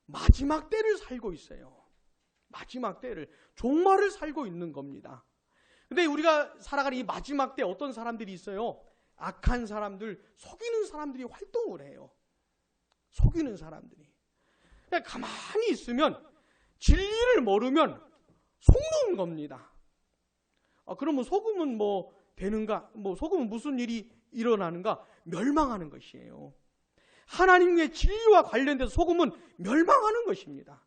마지막 때를 살고 있어요. 마지막 때를, 종말을 살고 있는 겁니다. 근데 우리가 살아가는 이 마지막 때 어떤 사람들이 있어요? 악한 사람들, 속이는 사람들이 활동을 해요. 속이는 사람들이. 그냥 가만히 있으면, 진리를 모르면 속는 겁니다. 그러면 속으면 뭐 되는가? 속으면 무슨 일이 일어나는가? 멸망하는 것이에요. 하나님의 진리와 관련돼서 속으면 멸망하는 것입니다.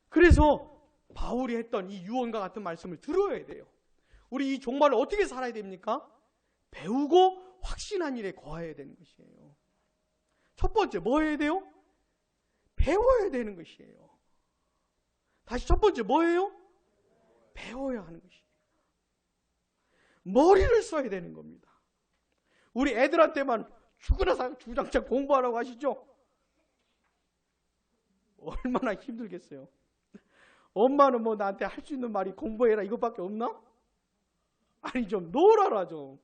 그래서 바울이 했던 이 유언과 같은 말씀을 들어야 돼요. 우리 이 종말을 어떻게 살아야 됩니까? 배우고 확신한 일에 거해야 되는 것이에요. 첫 번째 뭐 해야 돼요? 배워야 되는 것이에요. 다시 첫 번째 뭐예요? 배워야 하는 것이에요. 머리를 써야 되는 겁니다. 우리 애들한테만 죽으나 주장창 공부하라고 하시죠? 얼마나 힘들겠어요. 엄마는 뭐 나한테 할 수 있는 말이 공부해라 이것밖에 없나? 아니 좀 놀아라 좀.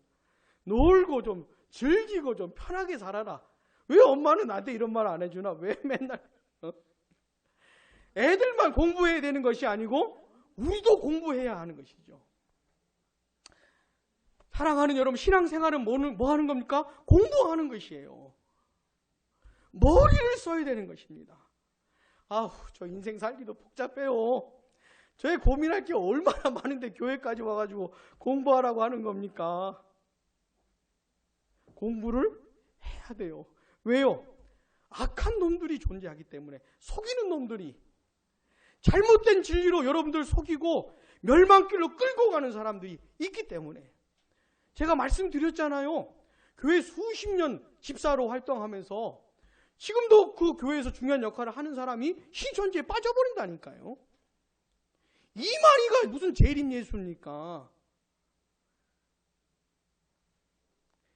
놀고 좀 즐기고 좀 편하게 살아라. 왜 엄마는 나한테 이런 말 안 해주나? 왜 맨날 애들만 공부해야 되는 것이 아니고 우리도 공부해야 하는 것이죠. 사랑하는 여러분, 신앙생활은 뭐 하는 겁니까? 공부하는 것이에요. 머리를 써야 되는 것입니다. 아우, 저 인생 살기도 복잡해요. 저의 고민할 게 얼마나 많은데 교회까지 와가지고 공부하라고 하는 겁니까? 공부를 해야 돼요. 왜요? 악한 놈들이 존재하기 때문에, 속이는 놈들이, 잘못된 진리로 여러분들 속이고 멸망길로 끌고 가는 사람들이 있기 때문에. 제가 말씀드렸잖아요. 교회 수십 년 집사로 활동하면서 지금도 그 교회에서 중요한 역할을 하는 사람이 신천지에 빠져버린다니까요. 이만희가 무슨 재림 예수입니까?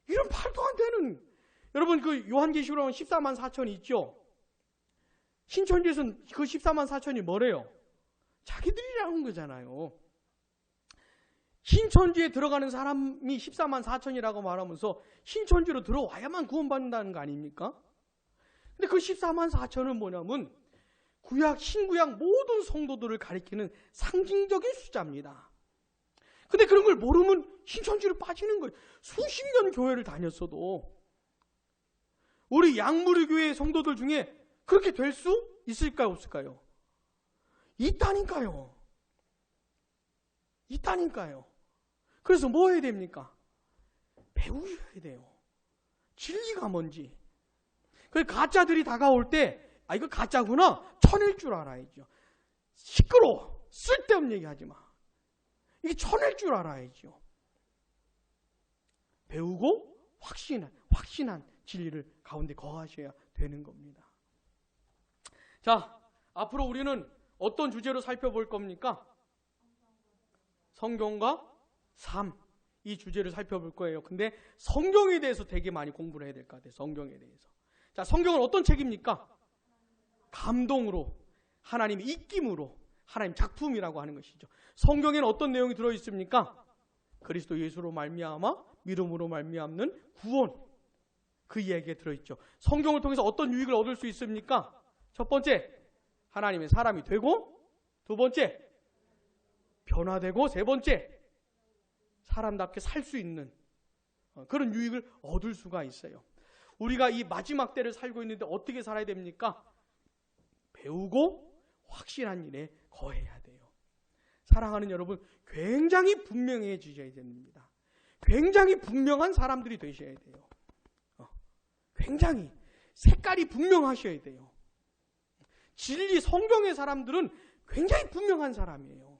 이런 말도 안 되는, 여러분 그 요한계시록 14만 4천이 있죠? 신천지에서는 그 14만 4천이 뭐래요? 자기들이라는 거잖아요. 신천지에 들어가는 사람이 14만 4천이라고 말하면서 신천지로 들어와야만 구원받는다는 거 아닙니까? 근데 그 14만 4천은 뭐냐면 구약, 신구약 모든 성도들을 가리키는 상징적인 숫자입니다. 근데 그런 걸 모르면 신천지로 빠지는 거예요. 수십 년 교회를 다녔어도. 우리 양무리교회 성도들 중에 그렇게 될 수 있을까요? 없을까요? 있다니까요. 있다니까요. 그래서 뭐 해야 됩니까? 배우셔야 돼요. 진리가 뭔지. 그 가짜들이 다가올 때, 아, 이거 가짜구나. 쳐낼 줄 알아야죠. 시끄러워. 쓸데없는 얘기 하지 마. 이게 쳐낼 줄 알아야죠. 배우고 확신한 진리를 가운데 거하셔야 되는 겁니다. 자, 앞으로 우리는 어떤 주제로 살펴볼 겁니까? 성경과 삶, 이 주제를 살펴볼 거예요. 근데 성경에 대해서 되게 많이 공부를 해야 될 것 같아요. 성경에 대해서. 자, 성경은 어떤 책입니까? 감동으로, 하나님의 입김으로, 하나님 작품이라고 하는 것이죠. 성경에는 어떤 내용이 들어있습니까? 그리스도 예수로 말미암아 믿음으로 말미암는 구원, 그 이야기에 들어있죠. 성경을 통해서 어떤 유익을 얻을 수 있습니까? 첫 번째, 하나님의 사람이 되고, 두 번째, 변화되고, 세 번째, 사람답게 살 수 있는 그런 유익을 얻을 수가 있어요. 우리가 이 마지막 때를 살고 있는데 어떻게 살아야 됩니까? 배우고 확실한 일에 거해야 돼요. 사랑하는 여러분, 굉장히 분명해지셔야 됩니다. 굉장히 분명한 사람들이 되셔야 돼요. 굉장히 색깔이 분명하셔야 돼요. 진리, 성경의 사람들은 굉장히 분명한 사람이에요.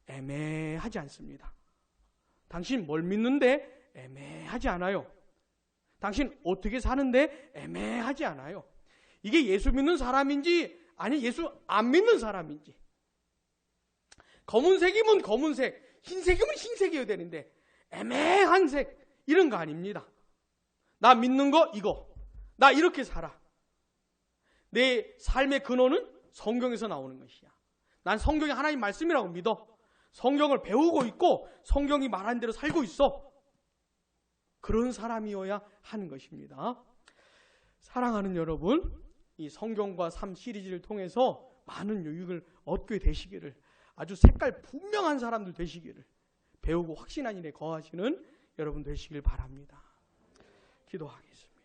애매하지 않습니다. 당신 뭘 믿는데 애매하지 않아요. 당신 어떻게 사는데 애매하지 않아요. 이게 예수 믿는 사람인지 아니 예수 안 믿는 사람인지, 검은색이면 검은색, 흰색이면 흰색이어야 되는데 애매한 색, 이런 거 아닙니다. 나 믿는 거 이거, 나 이렇게 살아. 내 삶의 근원은 성경에서 나오는 것이야. 난 성경이 하나님 말씀이라고 믿어. 성경을 배우고 있고 성경이 말한 대로 살고 있어. 그런 사람이어야 하는 것입니다. 사랑하는 여러분, 이 성경과 삶 시리즈를 통해서 많은 유익을 얻게 되시기를, 아주 색깔 분명한 사람들 되시기를, 배우고 확신한 일에 거하시는 여러분 되시길 바랍니다. 기도하겠습니다.